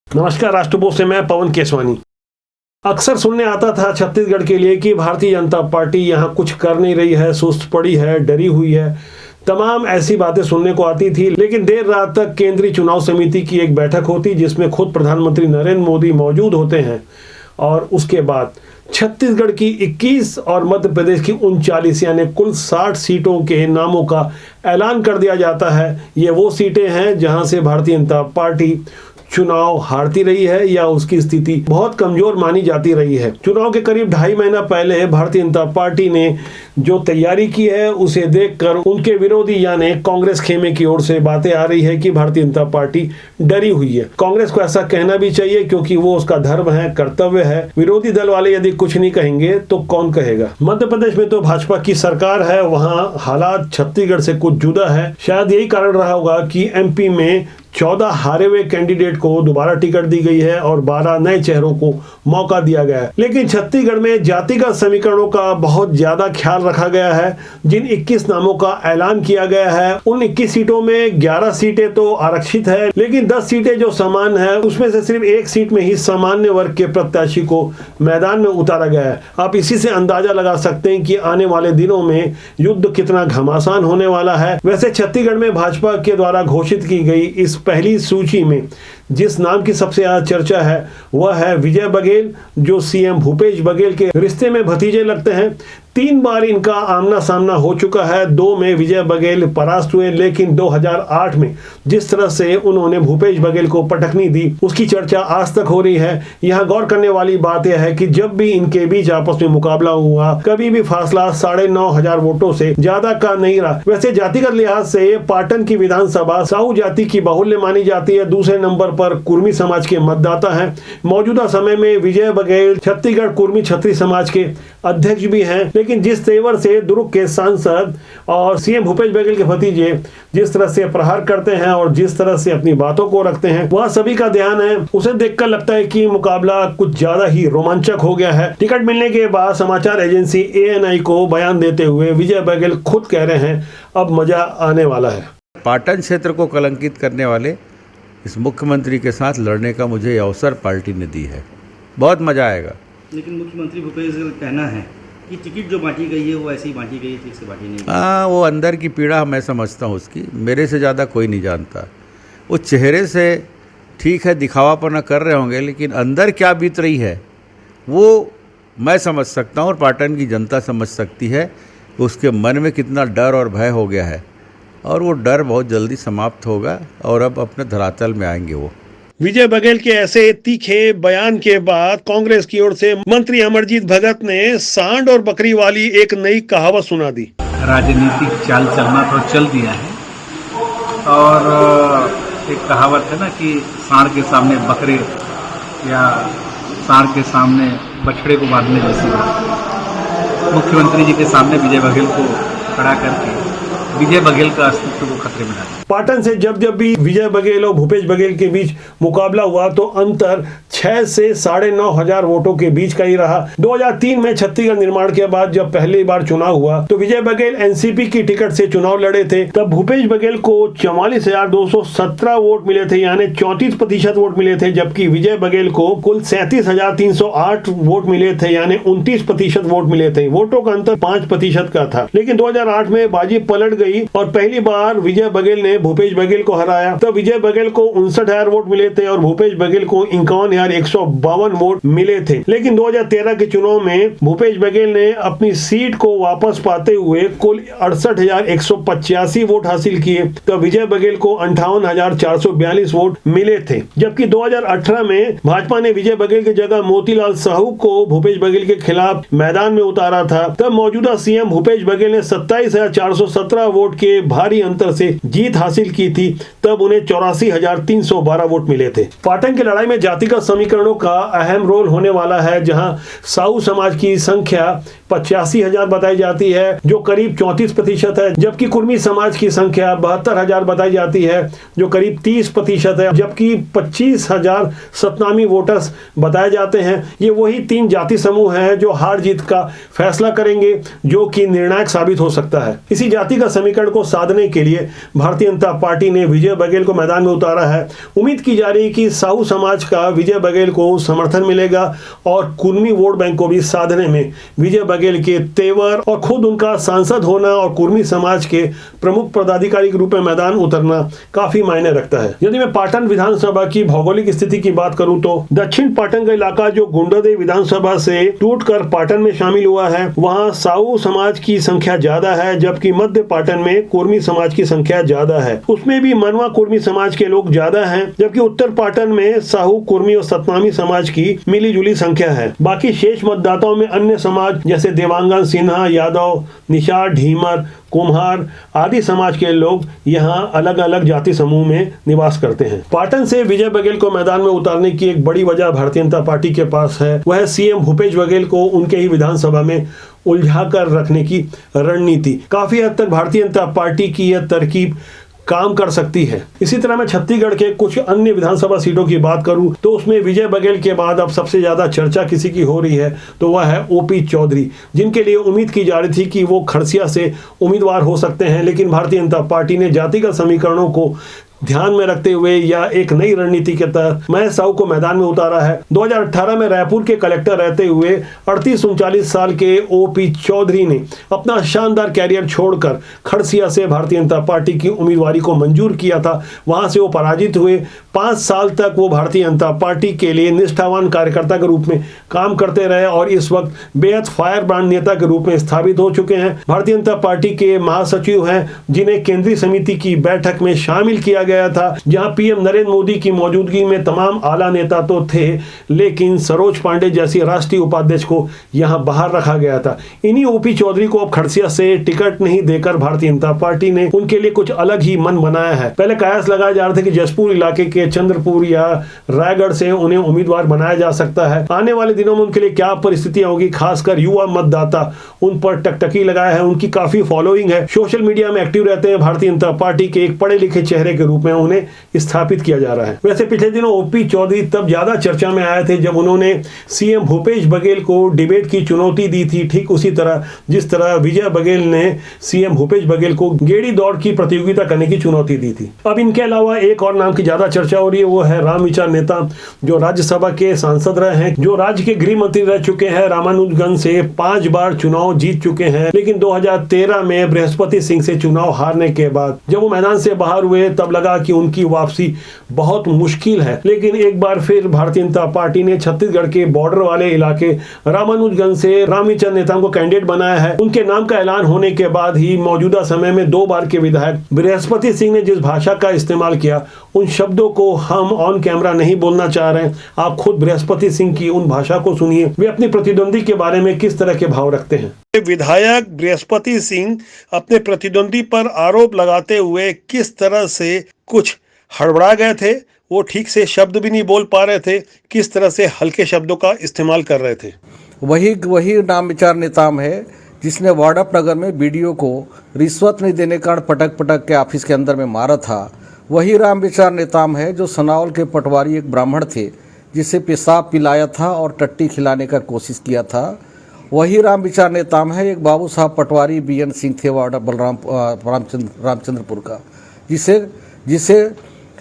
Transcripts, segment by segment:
नमस्कार, राष्ट्रपोस्ट से मैं पवन केसवानी। अक्सर सुनने आता था छत्तीसगढ़ के लिए कि भारतीय जनता पार्टी यहाँ कुछ कर नहीं रही है, सुस्त पड़ी है, डरी हुई है। तमाम ऐसी बातें सुनने को आती थी, लेकिन देर रात तक केंद्रीय चुनाव समिति की एक बैठक होती जिसमें खुद प्रधानमंत्री नरेंद्र मोदी मौजूद होते हैं और उसके बाद छत्तीसगढ़ की 21 और मध्य प्रदेश की 39 यानी कुल 60 सीटों के नामों का ऐलान कर दिया जाता है। ये वो सीटें हैं जहां से भारतीय जनता पार्टी चुनाव हारती रही है या उसकी स्थिति बहुत कमजोर मानी जाती रही है। चुनाव के करीब 2.5 महीना पहले भारतीय जनता पार्टी ने जो तैयारी की है उसे देखकर उनके विरोधी यानी कांग्रेस खेमे की ओर से बातें आ रही है कि भारतीय जनता पार्टी डरी हुई है। कांग्रेस को ऐसा कहना भी चाहिए क्योंकि वो उसका धर्म है, कर्तव्य है। विरोधी दल वाले यदि कुछ नहीं कहेंगे तो कौन कहेगा। मध्य प्रदेश में तो भाजपा की सरकार है, वहाँ हालात छत्तीसगढ़ से कुछ जुदा है। शायद यही कारण रहा होगा कि एमपी में 14 हारे हुए कैंडिडेट को दोबारा टिकट दी गई है और 12 नए चेहरों को मौका दिया गया है। लेकिन छत्तीसगढ़ में जातिगत समीकरणों का बहुत ज्यादा ख्याल रखा गया है। जिन 21 नामों का ऐलान किया गया है उन 21 सीटों में 11 सीटें तो आरक्षित है, लेकिन 10 सीटें जो समान है उसमें से सिर्फ 1 सीट में ही सामान्य वर्ग के प्रत्याशी को मैदान में उतारा गया है। आप इसी से अंदाजा लगा सकते हैं कि आने वाले दिनों में युद्ध कितना घमासान होने वाला है। वैसे छत्तीसगढ़ में भाजपा के द्वारा घोषित की गई इस पहली सूची में जिस नाम की सबसे ज्यादा चर्चा है वह है विजय बघेल, जो सीएम भूपेश बघेल के रिश्ते में भतीजे लगते हैं। 3 बार इनका आमना सामना हो चुका है। 2 में विजय बघेल परास्त हुए, लेकिन 2008 में जिस तरह से उन्होंने भूपेश बघेल को पटकनी दी उसकी चर्चा आज तक हो रही है। यहाँ गौर करने वाली बात यह है कि जब भी इनके बीच आपस में मुकाबला हुआ कभी भी फासला 9,500 वोटों से ज्यादा का नहीं रहा। वैसे जातिगत लिहाज से पाटन की विधानसभा साहू जाति की बाहुल्य मानी जाती है। दूसरे नंबर पर कुर्मी समाज के मतदाता हैं। मौजूदा समय में विजय बघेल छत्तीसगढ़ कुर्मी छत्री समाज के अध्यक्ष भी हैं, लेकिन जिस तेवर से दुर्ग के सांसद और सीएम भूपेश बघेल के भतीजे जिस तरह से प्रहार करते हैं और जिस तरह से अपनी बातों को रखते हैं वह सभी का ध्यान है। उसे देखकर लगता है कि मुकाबला कुछ ज्यादा ही रोमांचक हो गया है। टिकट मिलने के बाद समाचार एजेंसी ANI को बयान देते हुए विजय बघेल खुद कह रहे हैं अब मजा आने वाला है। पाटन क्षेत्र को कलंकित करने वाले इस मुख्यमंत्री के साथ लड़ने का मुझे ये अवसर पार्टी ने दी है। बहुत मजा आएगा। लेकिन मुख्यमंत्री भूपेश का कहना है कि टिकट जो बांटी गई है वो ऐसी ही बांटी गई है, ठीक से बांटी नहीं। हाँ, वो अंदर की पीड़ा मैं समझता हूँ उसकी, मेरे से ज़्यादा कोई नहीं जानता। वो चेहरे से ठीक है दिखावापना कर रहे होंगे, लेकिन अंदर क्या बीत रही है वो मैं समझ सकता हूँ और पाटन की जनता समझ सकती है। उसके मन में कितना डर और भय हो गया है और वो डर बहुत जल्दी समाप्त होगा और अब अपने धरातल में आएंगे वो। विजय बघेल के ऐसे तीखे बयान के बाद कांग्रेस की ओर से मंत्री अमरजीत भगत ने सांड और बकरी वाली एक नई कहावत सुना दी। राजनीतिक चाल चलना तो चल दिया है और एक कहावत है ना कि सांड के सामने बकरे या सांड के सामने बछड़े को बांधने जैसी बात। मुख्यमंत्री जी के सामने विजय बघेल को खड़ा करके विजय बघेल का अस्तित्व को खतरे में डाला। पाटन से जब भी विजय बघेल और भूपेश बघेल के बीच मुकाबला हुआ तो अंतर 6 से 9,500 वोटों के बीच का ही रहा। 2003 में छत्तीसगढ़ निर्माण के बाद जब पहली बार चुनाव हुआ तो विजय बघेल एनसीपी की टिकट से चुनाव लड़े थे। तब भूपेश बघेल को 44,217 वोट मिले थे, यानी 34% वोट मिले थे, जबकि विजय बघेल को कुल 37,308 वोट मिले थे, यानी 29% वोट मिले थे। वोटों का अंतर 5% का था। लेकिन 2008 में बाजी पलट गई और पहली बार विजय बघेल ने भूपेश बघेल को हराया। तब विजय बघेल को 59,000 वोट मिले थे और भूपेश बघेल को 51,152 वोट मिले थे। लेकिन 2013 के चुनाव में भूपेश बघेल ने अपनी सीट को वापस पाते हुए कुल 68,185 वोट हासिल किए। तब विजय बघेल को 58,442 वोट मिले थे। जबकि 2018 में भाजपा ने विजय बघेल की जगह मोतीलाल साहू को भूपेश बघेल के खिलाफ मैदान में उतारा था। तब मौजूदा सीएम भूपेश बघेल ने 27,417 वोट के भारी अंतर से जीत हासिल की थी। तब उन्हें 84,312 वोट मिले थे। पाटन की लड़ाई में जातिगत समीकरणों का अहम रोल होने वाला है, जहां साहू समाज की संख्या 85,000 बताई जाती है, जो करीब 34% है, जबकि कुर्मी समाज की संख्या 72,000 बताई जाती है, जो करीब 30% है, जबकि 25,000 सतनामी वोटर्स बताए जाते हैं। ये वही 3 जाति समूह हैं जो हार जीत का फैसला करेंगे, जो कि निर्णायक साबित हो सकता है। इसी जाति का समीकरण को साधने के लिए भारतीय जनता पार्टी ने विजय बघेल को मैदान में उतारा है। उम्मीद की जा रही है कि साहू समाज का विजय बघेल को समर्थन मिलेगा और कुर्मी वोट बैंक को भी साधने में विजय बघेल के तेवर और खुद उनका सांसद होना और कुर्मी समाज के प्रमुख पदाधिकारी के रूप में मैदान उतरना काफी मायने रखता है। यदि मैं पाटन विधानसभा की भौगोलिक स्थिति की बात करूं तो दक्षिण पाटन का इलाका जो गुंडादेव विधानसभा से टूटकर पाटन में शामिल हुआ है, वहां साहू समाज की संख्या ज्यादा है, जबकि मध्य पाटन में कुर्मी समाज की संख्या ज्यादा है। उसमें भी मनवा कुर्मी समाज के लोग ज्यादा हैं, जबकि उत्तर पाटन में साहू, कुर्मी और सतनामी समाज की मिली जुली संख्या है। बाकी शेष मतदाताओं में अन्य समाज जैसे देवांगन, सिन्हा, यादव, निषाद, ढीमर, कुम्हार आदि समाज के लोग यहाँ अलग अलग जाति समूह में निवास करते हैं। पाटन से विजय बघेल को मैदान में उतारने की एक बड़ी वजह भारतीय जनता पार्टी के पास है, वह सीएम भूपेश बघेल को उनके ही विधानसभा में उलझा कर रखने की रणनीति। काफी हद तक भारतीय जनता पार्टी की यह तरकीब काम कर सकती है। इसी तरह मैं छत्तीसगढ़ के कुछ अन्य विधानसभा सीटों की बात करूं तो उसमें विजय बघेल के बाद अब सबसे ज्यादा चर्चा किसी की हो रही है तो वह है ओपी चौधरी, जिनके लिए उम्मीद की जा रही थी कि वो खरसिया से उम्मीदवार हो सकते हैं, लेकिन भारतीय जनता पार्टी ने जातिगत समीकरणों को ध्यान में रखते हुए या एक नई रणनीति के तहत महेश साहू को मैदान में उतारा है। 2018 में रायपुर के कलेक्टर रहते हुए 38-39 साल के ओपी चौधरी ने अपना शानदार कैरियर छोड़कर खरसिया से भारतीय जनता पार्टी की उम्मीदवारी को मंजूर किया था। वहां से वो पराजित हुए। 5 साल तक वो भारतीय जनता पार्टी के लिए निष्ठावान कार्यकर्ता के रूप में काम करते रहे और इस वक्त बेहद फायर ब्रांड नेता के रूप में स्थापित हो चुके हैं। भारतीय जनता पार्टी के महासचिव हैं, जिन्हें केंद्रीय समिति की बैठक में शामिल किया गया था, जहां पीएम नरेंद्र मोदी की मौजूदगी में तमाम आला नेता तो थे, लेकिन सरोज पांडे जैसी राष्ट्रीय उपाध्यक्ष को यहां बाहर रखा गया था। इन्हीं ओपी चौधरी को अब खरसिया से टिकट नहीं देकर भारतीय जनता पार्टी ने उनके लिए कुछ अलग ही मन बनाया है। पहले कयास लगाया जा रहा था कि जसपुर इलाके के चंद्रपुर या रायगढ़ से उन्हें उम्मीदवार बनाया जा सकता है। आने वाले दिनों में उनके लिए क्या परिस्थितियां होगी, खासकर युवा मतदाता उन पर टकटकी लगाया है। उनकी काफी फॉलोइंग है, सोशल मीडिया में एक्टिव रहते हैं। भारतीय जनता पार्टी के एक पढ़े लिखे चेहरे के रूप में उन्हें स्थापित किया जा रहा है। वैसे पिछले दिनों ओपी चौधरी तब ज्यादा चर्चा में आए थे जब उन्होंने सीएम भूपेश बघेल को डिबेट की चुनौती दी थी, ठीक उसी तरह जिस तरह विजय बघेल ने सीएम भूपेश बघेल को गेड़ी दौड़ की प्रतियोगिता करने की चुनौती दी थी। अब इनके अलावा एक और नाम की ज्यादा चर्चा हो रही है, वो है रामविचार नेता, जो राज्यसभा के सांसद रहे हैं, जो राज्य के गृह मंत्री रह चुके हैं। रामानुजगंज से 5 बार चुनाव जीत चुके हैं, लेकिन 2013 में बृहस्पति सिंह से चुनाव हारने के बाद जब वो मैदान से बाहर हुए तब लगा कि उनकी वापसी बहुत मुश्किल है। लेकिन एक बार फिर भारतीय जनता पार्टी ने छत्तीसगढ़ के बॉर्डर वाले इलाके रामानुजगंज से रामविचार नेता को कैंडिडेट बनाया है। उनके नाम का ऐलान होने के बाद ही मौजूदा समय में 2 बार के विधायक बृहस्पति सिंह ने जिस भाषा का इस्तेमाल किया, उन शब्दों को हम ऑन कैमरा नहीं बोलना चाह रहे हैं। आप खुद बृहस्पति सिंह की उन भाषा को सुनिए, वे अपनी प्रतिद्वंदी के बारे में किस तरह के भाव रखते हैं। विधायक बृहस्पति सिंह अपने प्रतिद्वंदी पर आरोप लगाते हुए किस तरह से कुछ हड़बड़ा गए थे, वो ठीक से शब्द भी नहीं बोल पा रहे थे, किस तरह से हल्के शब्दों का इस्तेमाल कर रहे थे। वही रामविचार नेताम है जिसने वार्डअप नगर में बीडीओ को रिश्वत नहीं देने के कारण पटक पटक के ऑफिस के अंदर में मारा था। वही रामविचार नेताम है जो सनावल के पटवारी एक ब्राह्मण थे जिसे पेशाब पिलाया था और टट्टी खिलाने का कोशिश किया था। वही रामविचार नेताम है एक बाबू साहब पटवारी बीएन सिंह थे वार्ड रामचंद्रपुर का,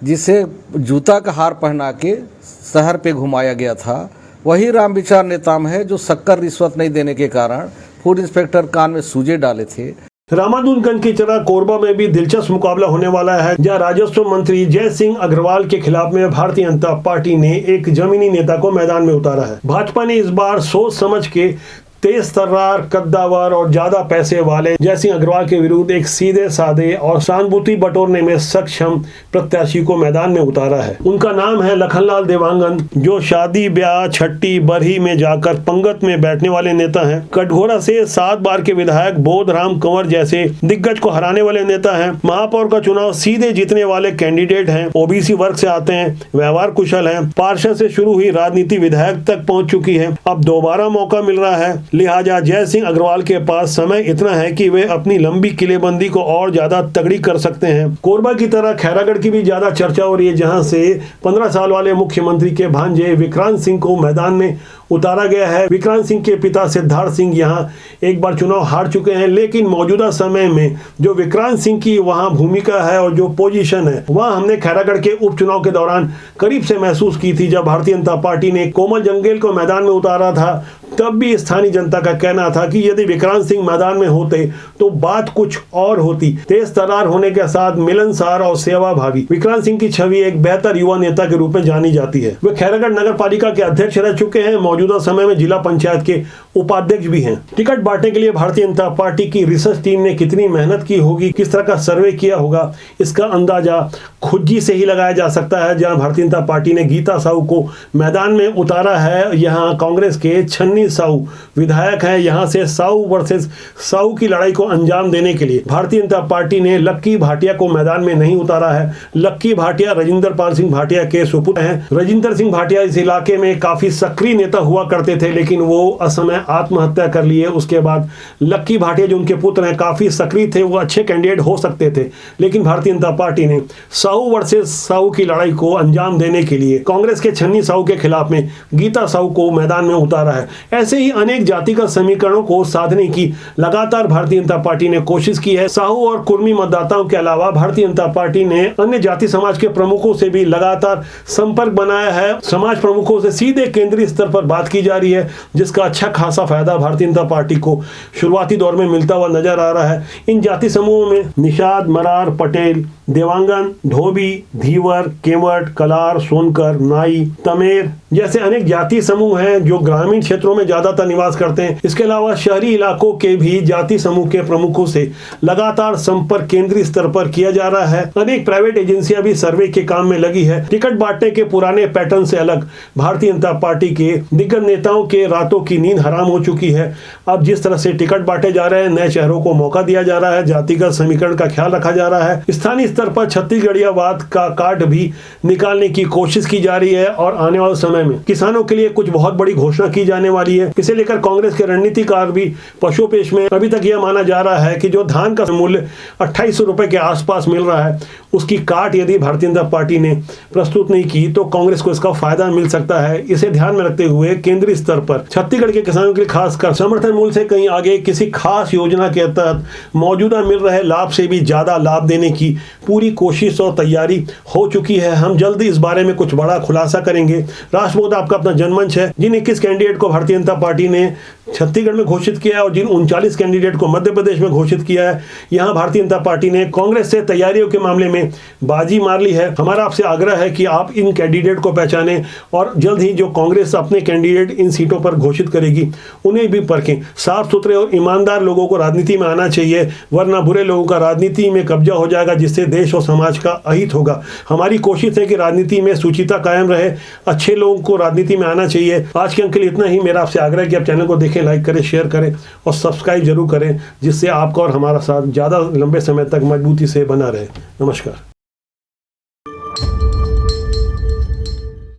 जिसे जूता का हार पहना के शहर पे घुमाया गया था। वही रामविचार नेताम है जो शक्कर रिश्वत नहीं देने के कारण फूड इंस्पेक्टर कान में सूजे डाले थे। रामानुजगंज की तरह कोरबा में भी दिलचस्प मुकाबला होने वाला है, जहां राजस्व मंत्री जय सिंह अग्रवाल के खिलाफ में भारतीय जनता पार्टी ने एक जमीनी नेता को मैदान में उतारा है। भाजपा ने इस बार सोच समझ के तेज तर्रार, कद्दावर और ज्यादा पैसे वाले जय सिंह अग्रवाल के विरुद्ध एक सीधे साधे और सहानुभूति बटोरने में सक्षम प्रत्याशी को मैदान में उतारा है। उनका नाम है लखनलाल देवांगन, जो शादी, ब्याह, छठी, बरही में जाकर पंगत में बैठने वाले नेता हैं। कटघोरा से 7 बार के विधायक बोधराम कंवर जैसे दिग्गज को हराने वाले नेता हैं। महापौर का चुनाव सीधे जीतने वाले कैंडिडेट हैं। ओबीसी वर्ग से आते हैं, व्यवहार कुशल हैं। पार्षद से शुरू हुई राजनीति विधायक तक पहुंच चुकी है। अब दोबारा मौका मिल रहा है। लिहाजा जय सिंह अग्रवाल के पास समय इतना है कि वे अपनी लंबी किलेबंदी को और ज्यादा तगड़ी कर सकते हैं। कोरबा की तरह खैरागढ़ की भी ज्यादा चर्चा हो रही है, जहां से 15 साल वाले मुख्यमंत्री के भांजे विक्रांत सिंह को मैदान में उतारा गया है। विक्रांत सिंह के पिता सिद्धार्थ सिंह यहां एक बार चुनाव हार चुके हैं, लेकिन मौजूदा समय में जो विक्रांत सिंह की वहां भूमिका है और जो पोजीशन है वहां हमने खैरागढ़ के उपचुनाव के दौरान करीब से महसूस की थी। जब भारतीय जनता पार्टी ने कोमल जंगेल को मैदान में उतारा था, तब भी स्थानीय जनता का कहना था कि यदि विक्रांत सिंह मैदान में होते तो बात कुछ और होती। तेज तर्रार होने के साथ मिलनसार और सेवाभावी विक्रांत सिंह की छवि एक बेहतर युवा नेता के रूप में जानी जाती है। वे खैरागढ़ नगर पालिका के अध्यक्ष रह चुके हैं, मौजूदा समय में जिला पंचायत के उपाध्यक्ष भी हैं। टिकट बांटने के लिए भारतीय जनता पार्टी की रिसर्च टीम ने कितनी मेहनत की होगी, किस तरह का सर्वे किया होगा, इसका अंदाजा खुज्जी से ही लगाया जा सकता है। जहां भारतीय जनता पार्टी ने गीता साहू को मैदान में उतारा है, यहां कांग्रेस के छन्नी साहू विधायक हैं। यहां से साहू वर्सेस साहू की लड़ाई को अंजाम देने के लिए भारतीय जनता पार्टी ने लक्की भाटिया को मैदान में नहीं उतारा है। लक्की भाटिया राजिंदर पाल सिंह भाटिया के सुपुत्र हैं। राजिंदर सिंह भाटिया इस इलाके में काफी सक्रिय नेता हुआ करते थे, लेकिन वो असमय आत्महत्या कर लिए। उसके बाद लक्की भाटिया जो उनके पुत्र हैं काफी सक्रिय थे, वो अच्छे कैंडिडेट हो सकते थे, लेकिन भारतीय जनता पार्टी ने साहू वर्सेस साहू की लड़ाई को अंजाम देने के लिए कांग्रेस के छन्नी साहू के खिलाफ में गीता साहू को मैदान में उतारा है। ऐसे ही अनेक जातिगत समीकरणों को साधने की लगातार भारतीय जनता पार्टी ने कोशिश की है। साहू और कुर्मी मतदाताओं के अलावा भारतीय जनता पार्टी ने अन्य जाति समाज के प्रमुखों से भी लगातार संपर्क बनाया है। समाज प्रमुखों से सीधे केंद्रीय स्तर पर बात की जा रही है, जिसका अच्छा खासा फायदा भारतीय जनता पार्टी को शुरुआती दौर में मिलता हुआ नजर आ रहा है। इन जाति समूहों में निषाद, मरार, पटेल, देवांगन, धोबी, धीवर, केवट, कलार, सोनकर, नाई, तमेर जैसे अनेक जाति समूह हैं जो ग्रामीण क्षेत्रों में ज्यादातर निवास करते हैं। इसके अलावा शहरी इलाकों के भी जाति समूह के प्रमुखों से लगातार संपर्क केंद्रीय स्तर पर किया जा रहा है। अनेक प्राइवेट एजेंसियां भी सर्वे के काम में लगी है। टिकट बांटने के पुराने पैटर्न से अलग भारतीय जनता पार्टी के दिग्गज नेताओं के रातों की नींद हराम हो चुकी है। अब जिस तरह से टिकट बांटे जा रहे हैं, नए चेहरों को मौका दिया जा रहा है, जातिगत समीकरण का ख्याल रखा जा रहा है, स्थानीय स्तर पर छत्तीसगढ़ियावाद का कार्ड भी निकालने की कोशिश की जा रही है और आने वाले समय में किसानों के लिए कुछ बहुत बड़ी घोषणा की जाने वाली है। इसे लेकर कांग्रेस के रणनीतिकार भी पशुपेश में अभी तक यह माना जा रहा है कि जो धान का मूल्य 2800 रुपए के आसपास मिल रहा है, उसकी काट यदि भारतीय जनता पार्टी ने प्रस्तुत नहीं की तो कांग्रेस को इसका फायदा मिल सकता है। इसे ध्यान में रखते हुए केंद्रीय स्तर पर छत्तीसगढ़ के किसानों के लिए खासकर समर्थन मूल्य से कहीं आगे किसी खास योजना के तहत मौजूदा मिल रहे लाभ से भी ज्यादा लाभ देने की पूरी कोशिश और तैयारी हो चुकी है। हम जल्द इस बारे में कुछ बड़ा खुलासा करेंगे। राष्ट्रबोध आपका अपना जनमंच है। जिन 21 कैंडिडेट को भारतीय जनता पार्टी ने छत्तीसगढ़ में घोषित किया है और जिन 39 कैंडिडेट को मध्य प्रदेश में घोषित किया है, यहां भारतीय जनता पार्टी ने कांग्रेस से तैयारियों के मामले में बाजी मार ली है। हमारा आपसे आग्रह है कि आप इन कैंडिडेट को पहचानें और जल्द ही जो कांग्रेस अपने कैंडिडेट इन सीटों पर घोषित करेगी उन्हें भी परखें। साफ सुथरे और ईमानदार लोगों को राजनीति में आना चाहिए, वरना बुरे लोगों का राजनीति में कब्जा हो जाएगा, जिससे देश और समाज का अहित होगा। हमारी कोशिश है कि राजनीति में शुचिता कायम रहे, अच्छे लोगों को राजनीति में आना चाहिए। आज के अंक के लिए इतना ही। मेरा आपसे आग्रह है कि आप चैनल को देखें, लाइक करें, शेयर करें और सब्सक्राइब जरूर करें, जिससे आपका और हमारा साथ ज़्यादा लंबे समय तक मजबूती से बना रहे। नमस्कार।